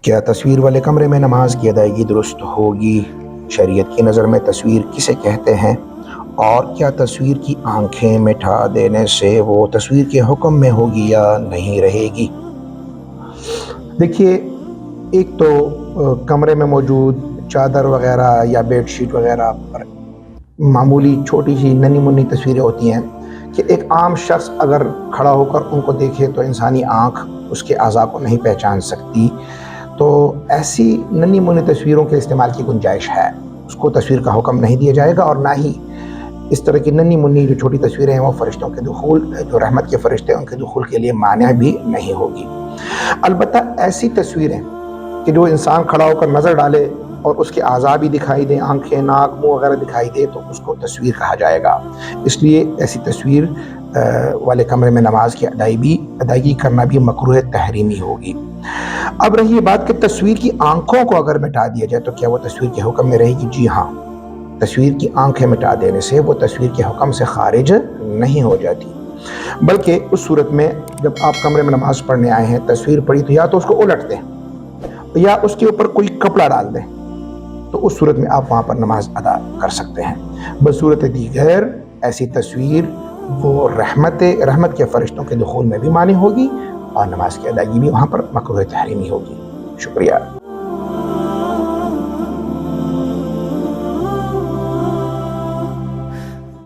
کیا تصویر والے کمرے میں نماز کی ادائیگی درست ہوگی؟ شریعت کی نظر میں تصویر کسے کہتے ہیں؟ اور کیا تصویر کی آنکھیں مٹا دینے سے وہ تصویر کے حکم میں ہوگی یا نہیں رہے گی؟ دیکھیے، ایک تو کمرے میں موجود چادر وغیرہ یا بیڈ شیٹ وغیرہ پر معمولی چھوٹی سی ننھی منی تصویریں ہوتی ہیں کہ ایک عام شخص اگر کھڑا ہو کر ان کو دیکھے تو انسانی آنکھ اس کے اعضاء کو نہیں پہچان سکتی، تو ایسی ننھی منی تصویروں کے استعمال کی گنجائش ہے، اس کو تصویر کا حکم نہیں دیا جائے گا، اور نہ ہی اس طرح کی ننھی منی جو چھوٹی تصویریں ہیں وہ فرشتوں کے دخول، جو رحمت کے فرشتے ہیں ان کے دخول کے لیے مانع بھی نہیں ہوگی۔ البتہ ایسی تصویریں کہ جو انسان کھڑا ہو کر نظر ڈالے اور اس کے اعضاء بھی دکھائی دیں، آنکھیں، ناک، منہ وغیرہ دکھائی دے، تو اس کو تصویر کہا جائے گا۔ اس لیے ایسی تصویر والے کمرے میں نماز کی ادائیگی کرنا بھی مکروہ تحریمی ہوگی۔ اب رہی یہ بات کہ تصویر کی آنکھوں کو اگر مٹا دیا جائے تو کیا وہ تصویر کے حکم میں رہے گی؟ جی ہاں، تصویر کی آنکھیں مٹا دینے سے وہ تصویر کے حکم سے خارج نہیں ہو جاتی، بلکہ اس صورت میں جب آپ کمرے میں نماز پڑھنے آئے ہیں، تصویر پڑھی تو یا تو اس کو الٹ دیں یا اس کے اوپر کوئی کپڑا ڈال دیں، تو اس صورت میں آپ وہاں پر نماز ادا کر سکتے ہیں۔ بصورت دیگر ایسی تصویر وہ رحمت کے فرشتوں کے دخول میں بھی مانع ہوگی اور نماز کی ادائیگی بھی وہاں پر مکروہ تحریمی ہوگی۔ شکریہ۔